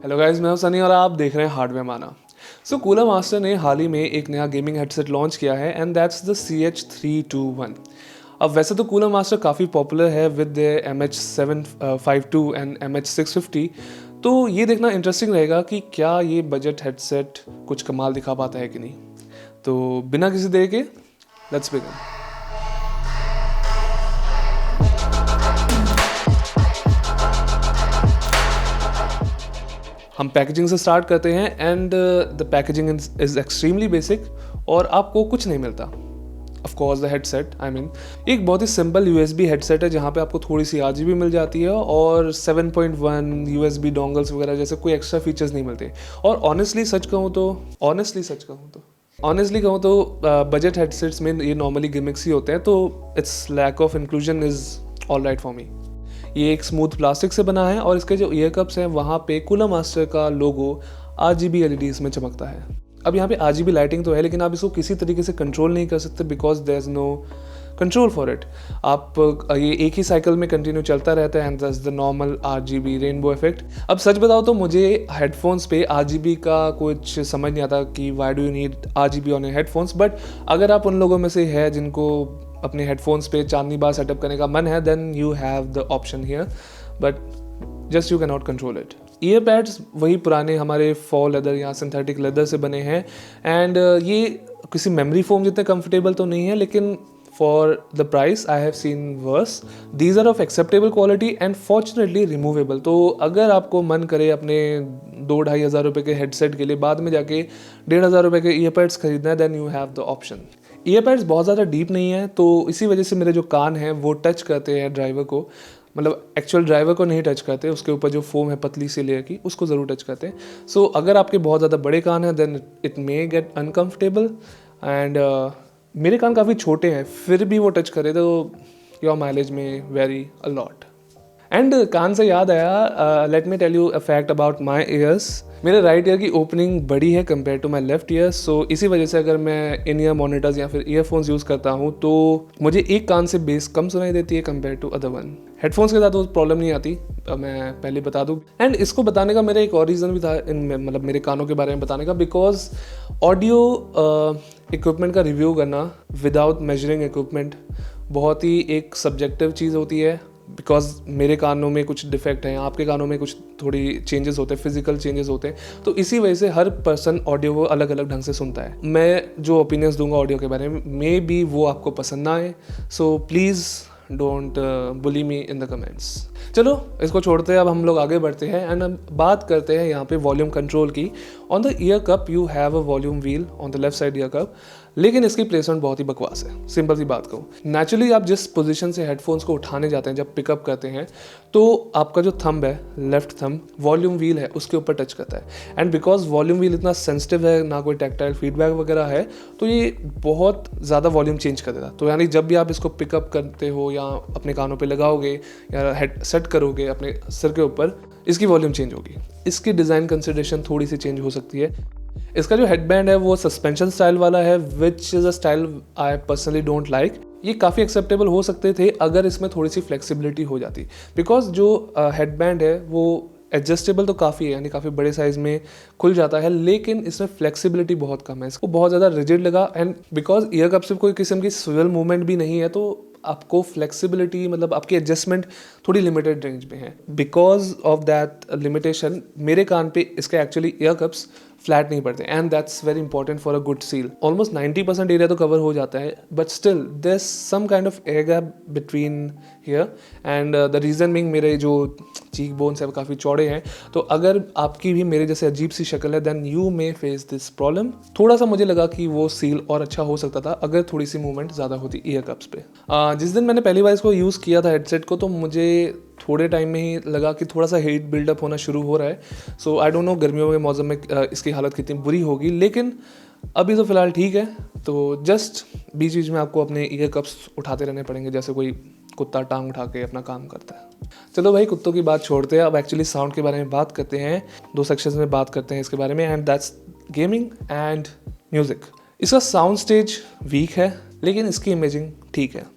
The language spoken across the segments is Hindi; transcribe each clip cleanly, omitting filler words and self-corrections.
हेलो गाइस, मैं हूं सनी और आप देख रहे हैं हार्डवेयर माना। कूलर मास्टर ने हाल ही में एक नया गेमिंग हेडसेट लॉन्च किया है एंड दैट्स द CH321। अब वैसे तो कूलर मास्टर काफ़ी पॉपुलर है विद MH752 एंड MH650। तो ये देखना इंटरेस्टिंग रहेगा कि क्या ये बजट हेडसेट कुछ कमाल दिखा पाता है कि नहीं। तो बिना किसी देर के लेट्स बिगिन। हम पैकेजिंग से स्टार्ट करते हैं and the packaging is extremely basic और आपको कुछ नहीं मिलता। ऑफ कोर्स द हेडसेट एक बहुत ही सिंपल USB हेडसेट है जहाँ पे आपको थोड़ी सी RGB मिल जाती है और 7.1 USB डोंगल्स वगैरह जैसे कोई एक्स्ट्रा फीचर्स नहीं मिलते। और ऑनेस्टली कहूँ तो बजट हेडसेट्स में ये नॉर्मली गिमिक्स ही होते हैं, तो it's lack of inclusion is all right for me. ये एक स्मूथ प्लास्टिक से बना है और इसके जो ईयर कप्स हैं वहाँ पे कूलर मास्टर का लोगो RGB LEDs में चमकता है। अब यहाँ पे RGB लाइटिंग तो है लेकिन आप इसको किसी तरीके से कंट्रोल नहीं कर सकते because there is no control for it. आप ये एक ही साइकिल में कंटिन्यू चलता रहता है and that's the normal RGB rainbow effect. अब सच बताओ तो मुझे हेडफोन्स पे RGB का कुछ समझ नहीं आता कि why do you need RGB on your headphones, but अगर आप उन लोगों में से है जिनको अपने हेडफोन्स पे चांदनी बार सेटअप करने का मन है then you have the option here, but just you can not control it. Ear pads वही पुराने हमारे फॉल लेदर या सिंथेटिक लेदर से बने हैं एंड ये किसी मेमोरी फोम जितने कंफर्टेबल तो नहीं है, लेकिन for the price I have seen worse. These are of acceptable quality and fortunately removable. तो अगर आपको मन करे अपने 2-2.5 हज़ार रुपये के हेडसेट के लिए बाद में जाके 1,500 रुपये के ईयर पैड्स खरीदना है then you have the option. Ear pads बहुत ज़्यादा डीप नहीं है तो इसी वजह से मेरे जो कान हैं वो टच करते हैं ड्राइवर को, मतलब एक्चुअल ड्राइवर को नहीं टच करते, उसके ऊपर जो फोम है पतली सी लेयर की उसको ज़रूर टच करते हैं। सो अगर आपके बहुत ज़्यादा बड़े कान हैं then it may get uncomfortable and मेरे कान काफ़ी छोटे हैं फिर भी वो टच करे तो योर माइलेज में वेरी अ लॉट। एंड कान से याद आया, let me tell you a fact about my ears. मेरे राइट ईयर की ओपनिंग बड़ी है compare to my left ear, so इसी वजह से अगर मैं इन ईयर मॉनिटर्स या फिर ईयरफोन्स यूज़ करता हूँ तो मुझे एक कान से बेस कम सुनाई देती है compare to other one. Headphones के साथ वो प्रॉब्लम नहीं आती, मैं पहले बता दूँ। एंड इसको बताने का मेरा एक और रीज़न भी था मतलब मेरे कानों के बारे में बताने का, बिकॉज ऑडियो इक्विपमेंट का रिव्यू करना विदाउट मेजरिंग इक्विपमेंट बहुत ही एक सब्जेक्टिव चीज़ होती है। बिकॉज मेरे कानों में कुछ डिफेक्ट हैं, आपके कानों में कुछ थोड़ी चेंजेस होते हैं, फिजिकल चेंजेस होते हैं, तो इसी वजह से हर पर्सन ऑडियो को अलग अलग ढंग से सुनता है। मैं जो ओपिनियंस दूंगा ऑडियो के बारे में मे बी वो आपको पसंद ना आए, so please don't bully me in the comments. चलो इसको छोड़ते हैं, अब हम लोग आगे बढ़ते हैं एंड अब बात करते हैं यहाँ पे वॉल्यूम कंट्रोल की। On the year cup you have a volume wheel on the left side year cup, लेकिन इसकी प्लेसमेंट बहुत ही बकवास है। सिंपल सी बात कहूँ, नेचुरली आप जिस पोजीशन से हेडफोन्स को उठाने जाते हैं जब पिकअप करते हैं तो आपका जो थंब है, लेफ्ट थंब, वॉल्यूम व्हील है उसके ऊपर टच करता है। एंड बिकॉज वॉल्यूम व्हील इतना सेंसिटिव है, ना कोई टैक्टाइल फीडबैक वगैरह है, तो ये बहुत ज़्यादा वॉल्यूम चेंज कर देता। तो यानी जब भी आप इसको पिकअप करते हो या अपने कानों पर लगाओगे या हेड सेट करोगे अपने सिर के ऊपर, इसकी वॉल्यूम चेंज होगी। इसकी डिज़ाइन कंसिडरेशन थोड़ी सी चेंज हो सकती है। इसका जो हेडबैंड है वो सस्पेंशन स्टाइल वाला है which is a style I personally don't like. ये काफ़ी एक्सेप्टेबल हो सकते थे अगर इसमें थोड़ी सी फ्लेक्सिबिलिटी हो जाती, बिकॉज जो हेडबैंड है वो एडजस्टेबल तो काफ़ी है, यानी काफ़ी बड़े साइज़ में खुल जाता है, लेकिन इसमें फ्लेक्सिबिलिटी बहुत कम है। इसको बहुत ज़्यादा रिजिड लगा एंड बिकॉज ईयर कप से कोई किस्म की स्विvel मूवमेंट भी नहीं है तो आपको फ्लेक्सिबिलिटी मतलब आपकी एडजस्टमेंट थोड़ी लिमिटेड रेंज में है। बिकॉज ऑफ दैट लिमिटेशन मेरे कान पे इसके एक्चुअली ईयर कप्स फ्लैट नहीं पड़ते and that's very important for a good seal. Almost 90% area तो कवर हो जाता है but still there some kind of air gap between here and the reason being मेरे जो चीक बोन्स है वो काफ़ी चौड़े हैं, तो अगर आपकी भी मेरे जैसे अजीब सी शक्ल है then you may face this problem. थोड़ा सा मुझे लगा कि वो सील और अच्छा हो सकता था अगर थोड़ी सी मूवमेंट ज़्यादा होती ईयर कप्स पे। जिस दिन मैंने पहली बार इसको यूज़ किया था हेडसेट को तो मुझे थोड़े टाइम में ही लगा कि थोड़ा सा हीट बिल्डअप होना शुरू हो रहा है। सो आई डोंट नो गर्मियों के मौसम में इसकी हालत कितनी बुरी होगी, लेकिन अभी तो फ़िलहाल ठीक है। तो जस्ट बीच बीच में आपको अपने ईयर कप्स उठाते रहने पड़ेंगे जैसे कोई कुत्ता टांग उठा के अपना काम करता है। चलो भाई कुत्तों की बात छोड़ते हैं, अब एक्चुअली साउंड के बारे में बात करते हैं। 2 सेक्शंस में बात करते हैं इसके बारे में and that's gaming and music. इसका साउंड स्टेज वीक है लेकिन इसकी इमेजिंग ठीक है।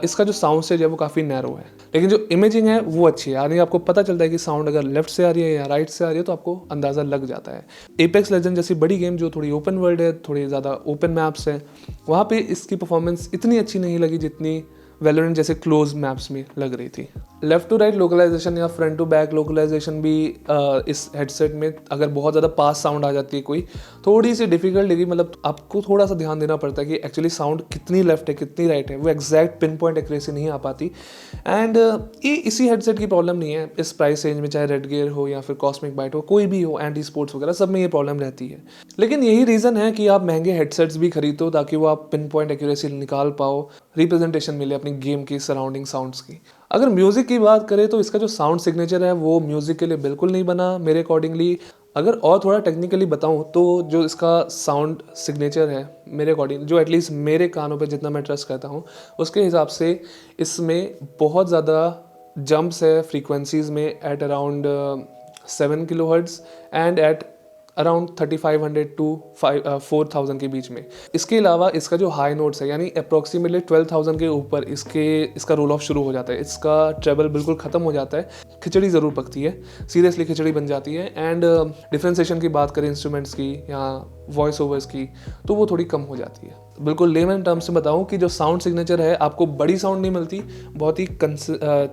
इसका जो साउंड स्टेज है वो काफ़ी नैरो है, लेकिन जो इमेजिंग है वो अच्छी है, यानी आपको पता चलता है कि साउंड अगर लेफ्ट से आ रही है या राइट से आ रही है तो आपको अंदाज़ा लग जाता है। एपेक्स लेजेंड जैसी बड़ी गेम जो थोड़ी ओपन वर्ल्ड है, थोड़ी ज़्यादा ओपन मैप्स है, वहाँ पे इसकी परफॉर्मेंस इतनी अच्छी नहीं लगी जितनी वैलोरेंट जैसे क्लोज मैप्स में लग रही थी। लेफ्ट टू राइट लोकलाइजेशन या फ्रंट टू बैक लोकलाइजेशन भी इस हेडसेट में अगर बहुत ज़्यादा पास साउंड आ जाती है कोई, थोड़ी सी डिफिकल्ट लगी। मतलब आपको थोड़ा सा ध्यान देना पड़ता है कि एक्चुअली साउंड कितनी लेफ्ट है कितनी राइट है, वो एग्जैक्ट पिन पॉइंट एक्यूरेसी नहीं आ पाती। एंड ये इसी हेडसेट की प्रॉब्लम नहीं है, इस प्राइस रेंज में चाहे रेड गियर हो या फिर कॉस्मिक बाइट हो, कोई भी हो, एंटी स्पोर्ट्स वगैरह सब में ये प्रॉब्लम रहती है। लेकिन यही रीज़न है कि आप महंगे हेडसेट्स भी खरीदो ताकि वो आप पिन पॉइंट एक्यूरेसी निकाल पाओ, रिप्रेजेंटेशन मिले अपनी गेम की सराउंडिंग साउंड्स की। अगर म्यूज़िक की बात करें तो इसका जो साउंड सिग्नेचर है वो म्यूज़िक के लिए बिल्कुल नहीं बना मेरे अकॉर्डिंगली। अगर और थोड़ा टेक्निकली बताऊं तो जो इसका साउंड सिग्नेचर है मेरे अकॉर्डिंग, जो एटलीस्ट मेरे कानों पे जितना मैं ट्रस्ट करता हूं, उसके हिसाब से इसमें बहुत ज़्यादा जंप्स है फ्रीक्वेंसीज में at around 7 kHz and at around 3500 to 4000 के बीच में। इसके अलावा इसका जो हाई नोट्स है यानी अप्रॉक्सीमेटली 12,000 के ऊपर इसका रोल ऑफ शुरू हो जाता है, इसका ट्रेबल बिल्कुल ख़त्म हो जाता है। खिचड़ी ज़रूर पकती है, सीरियसली खिचड़ी बन जाती है। एंड डिफ्रेंसिएशन की बात करें इंस्ट्रूमेंट्स की या वॉइस ओवर्स की तो वो थोड़ी कम हो जाती है। बिल्कुल लेमन टर्म्स में बताऊं कि जो साउंड सिग्नेचर है आपको बड़ी साउंड नहीं मिलती, बहुत ही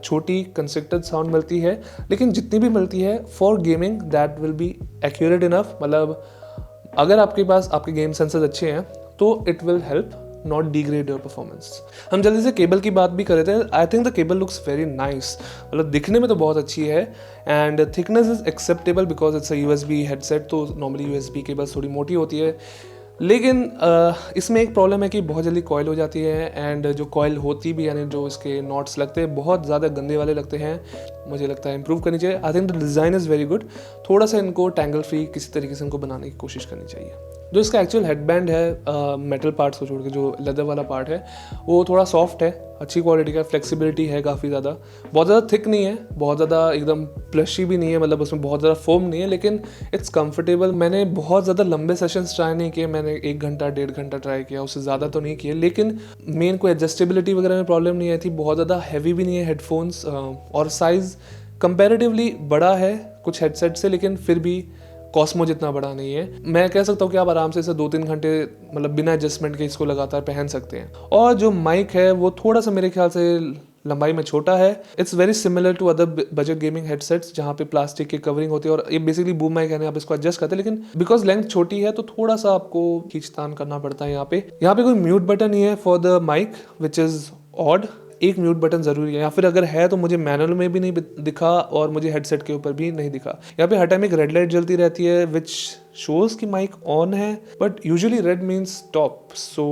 छोटी कंस्ट्रक्टेड साउंड मिलती है, लेकिन जितनी भी मिलती है for gaming that will be accurate enough. मतलब अगर आपके पास आपके गेम सेंसर्स अच्छे हैं तो it will help not degrade your performance. हम जल्दी से केबल की बात भी कर रहे थे। I think the cable looks very nice, मतलब दिखने में तो बहुत अच्छी है and thickness is acceptable because it's a USB headset, तो नॉर्मली यूएसबी केबल थोड़ी मोटी होती है। लेकिन इसमें एक प्रॉब्लम है कि बहुत जल्दी कॉयल हो जाती है एंड जो कॉयल होती भी यानी जो इसके नॉट्स लगते हैं बहुत ज़्यादा गंदे वाले लगते हैं, मुझे लगता है इंप्रूव करनी चाहिए। I think the design is very good, थोड़ा सा इनको टैंगल फ्री किसी तरीके से इनको बनाने की कोशिश करनी चाहिए। जो इसका एक्चुअल हेडबैंड है मेटल पार्ट्स को छोड़ के जो लेदर वाला पार्ट है वो थोड़ा सॉफ्ट है, अच्छी क्वालिटी का, फ्लेक्सिबिलिटी है काफ़ी ज़्यादा, बहुत ज़्यादा थिक नहीं है, बहुत ज़्यादा एकदम प्लशी भी नहीं है, मतलब उसमें बहुत ज़्यादा फोम नहीं है, लेकिन इट्स कंफर्टेबल। मैंने बहुत ज़्यादा लंबे सेशंस ट्राई नहीं किए, मैंने 1 घंटा 1.5 घंटा ट्राई किया, उससे ज़्यादा तो नहीं किए, लेकिन मेन कोई एडजस्टेबिलिटी वगैरह में प्रॉब्लम नहीं आई थी। बहुत ज़्यादा हैवी भी नहीं है हेडफोन्स और साइज़ कंपैरेटिवली बड़ा है कुछ हेडसेट से, लेकिन फिर भी कॉस्मो जितना बड़ा नहीं है। मैं कह सकता हूँ कि आप आराम से इसे 2-3 घंटे मतलब बिना एडजस्टमेंट के इसको लगातार पहन सकते हैं। और जो माइक है वो थोड़ा सा मेरे ख्याल से लंबाई में छोटा है। It's very similar to other budget gaming headsets जहाँ पे प्लास्टिक की कवरिंग होती है और ये बेसिकली बूम माइक है, आप इसको एडजस्ट करते हैं, लेकिन बिकॉज लेंथ छोटी है तो थोड़ा सा आपको खींचतान करना पड़ता है। यहाँ पे कोई म्यूट बटन नहीं है for the mic which is odd. एक म्यूट बटन जरूरी है, या फिर अगर है तो मुझे मैनुअल में भी नहीं दिखा और मुझे हेडसेट के ऊपर भी नहीं दिखा। यहाँ पे हर टाइम एक रेड लाइट जलती रहती है विच शोज कि माइक ऑन है, but usually red means stop, so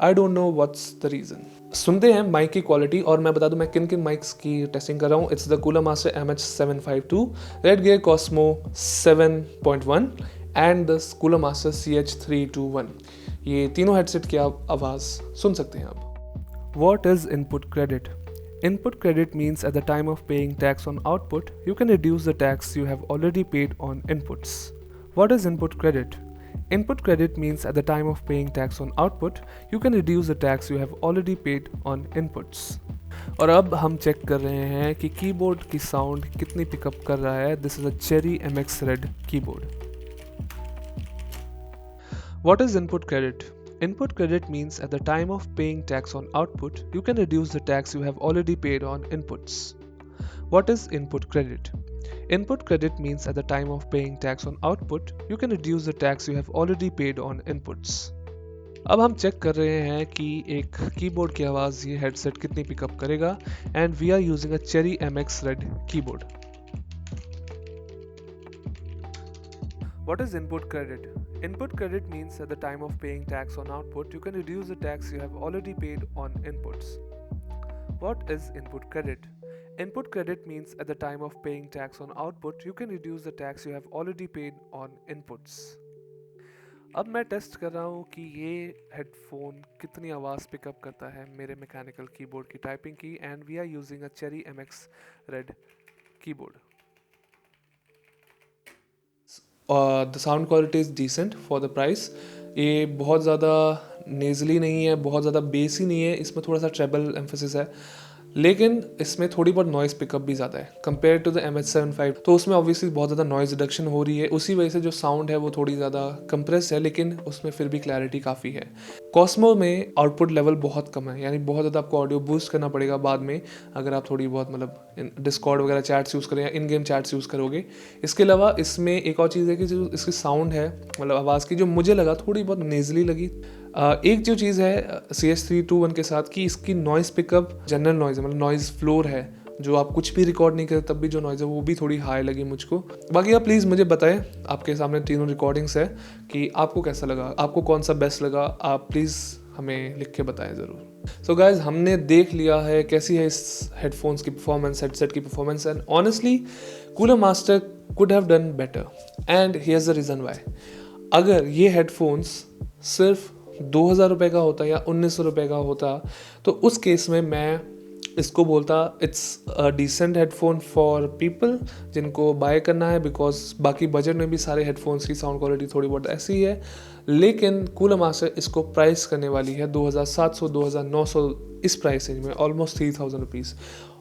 I don't know what's the reason. सुनते हैं माइक की क्वालिटी और मैं बता दूं मैं किन किन माइक्स की टेस्टिंग कर रहा हूँ। It's the cooler master MH752, red gear Cosmo 7.1 and the cooler master CH321। ये तीनों हेडसेट की आप आवाज़ सुन सकते हैं आप। What is input credit? Input credit means at the time of paying tax on output, you can reduce the tax you have already paid on inputs. What is input credit? Input credit means at the time of paying tax on output, you can reduce the tax you have already paid on inputs. और अब हम चेक कर रहे हैं कि कीबोर्ड की साउंड कितनी पिकअप कर रहा है। This is a Cherry MX Red keyboard. What is input credit? Input credit means at the time of paying tax on output, you can reduce the tax you have already paid on inputs. What is input credit? Input credit means at the time of paying tax on output, you can reduce the tax you have already paid on inputs. अब हम चेक कर रहे हैं कि एक कीबोर्ड की आवाज़ ये हेडसेट कितनी पिकअप करेगा and we are using a Cherry MX Red keyboard. What is input credit? Input credit means at the time of paying tax on output, you can reduce the tax you have already paid on inputs. What is input credit? Input credit means at the time of paying tax on output, you can reduce the tax you have already paid on inputs. अब मैं टेस्ट कर रहा हूँ कि ये हेडफोन कितनी आवाज़ पिकअप करता है मेरे मैकेनिकल कीबोर्ड की टाइपिंग की and we are using a Cherry MX Red keyboard. The sound quality is decent for the price. ये बहुत ज़्यादा नेजली नहीं है, बहुत ज़्यादा बेसी नहीं है, इसमें थोड़ा सा ट्रेबल एम्फोसिस है. लेकिन इसमें थोड़ी बहुत नॉइज़ पिकअप भी ज़्यादा है कंपेयर टू द MH75। तो उसमें ऑब्वियसली बहुत ज़्यादा नॉइज़ रिडक्शन हो रही है, उसी वजह से जो साउंड है वो थोड़ी ज़्यादा कंप्रेस है, लेकिन उसमें फिर भी क्लैरिटी काफ़ी है। कॉस्मो में आउटपुट लेवल बहुत कम है, यानी बहुत ज़्यादा आपको ऑडियो बूस्ट करना पड़ेगा बाद में अगर आप थोड़ी बहुत मतलब डिस्कॉर्ड वगैरह चैट्स यूज़ करें या इन गेम चैट्स यूज़ करोगे। इसके अलावा इसमें एक और चीज़ है कि जो इसकी साउंड है मतलब आवाज़ की, जो मुझे लगा थोड़ी बहुत नेजली लगी। एक जो चीज़ है CS321 के साथ कि इसकी नॉइज़ पिकअप जनरल नॉइज़ है, मतलब नॉइज़ फ्लोर है, जो आप कुछ भी रिकॉर्ड नहीं करते तब भी जो नॉइज़ है वो भी थोड़ी हाई लगी मुझको। बाकी आप प्लीज़ मुझे बताएं, आपके सामने तीनों रिकॉर्डिंग्स है, कि आपको कैसा लगा, आपको कौन सा बेस्ट लगा, आप प्लीज़ हमें लिख के बताएं ज़रूर। सो गाइज, हमने देख लिया है कैसी है इस हेडफोन्स की परफॉर्मेंस, हेडसेट की performance, and honestly Cooler Master could have done better, and here's the reason why. अगर ये हेडफोन्स सिर्फ 2000 रुपये का होता या 1900 रुपये का होता तो उस केस में मैं इसको बोलता it's a decent headphone for people जिनको बाय करना है, बिकॉज बाकी बजट में भी सारे हेडफोन्स की साउंड क्वालिटी थोड़ी बहुत ऐसी ही है। लेकिन कूलर मास्टर इसको प्राइस करने वाली है 2700 2900 इस प्राइस रेंज में, ऑलमोस्ट 3000 रुपीज़,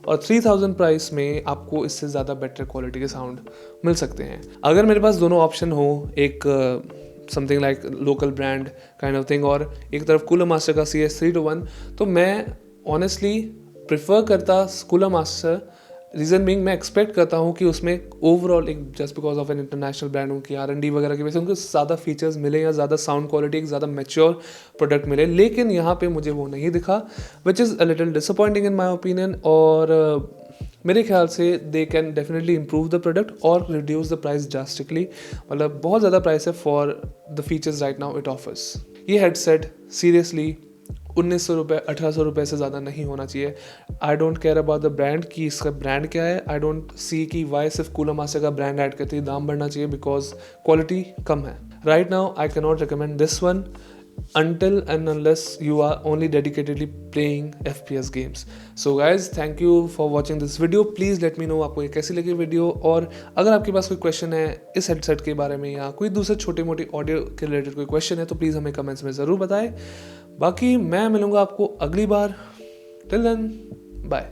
और 3000 प्राइस में आपको इससे ज़्यादा बेटर क्वालिटी के साउंड मिल सकते हैं। अगर मेरे पास दोनों ऑप्शन हो, एक something like local brand kind of thing और एक तरफ कूलर मास्टर का CS321, तो मैं ऑनेस्टली प्रेफर करता कूलर मास्टर। रीज़न बीइंग, मैं एक्सपेक्ट करता हूँ कि उसमें ओवरऑल एक just because of an international brand उनकी R&D वगैरह की वजह से उनको ज़्यादा फीचर्स मिले या ज़्यादा साउंड क्वालिटी, एक ज़्यादा मैच्योर प्रोडक्ट मिले, लेकिन यहाँ पे मुझे वो नहीं दिखा, which is a little disappointing in my opinion. और मेरे ख्याल से they can definitely improve the product और रिड्यूस द प्राइस ड्रास्टिकली, मतलब बहुत ज़्यादा प्राइस है for the features right now it offers. ये हेडसेट सीरियसली 1900 रुपये 1800 रुपये से ज़्यादा नहीं होना चाहिए। I don't care about the brand कि इसका ब्रांड क्या है, आई डोंट सी कि वाई सिर्फ कूलर मास्टर का ब्रांड ऐड करते ही दाम बढ़ना चाहिए, बिकॉज क्वालिटी कम है। Right now I can not recommend this one until and unless you are only dedicatedly playing FPS games. So guys, thank you for watching this video. Please let me know आपको ये कैसी लगी वीडियो, और अगर आपके पास कोई क्वेश्चन है इस हेडसेट के बारे में या कोई दूसरे छोटे मोटे ऑडियो के रिलेटेड कोई क्वेश्चन है तो प्लीज़ हमें कमेंट्स में ज़रूर बताएं। बाकी मैं मिलूँगा आपको अगली बार। Till then, bye.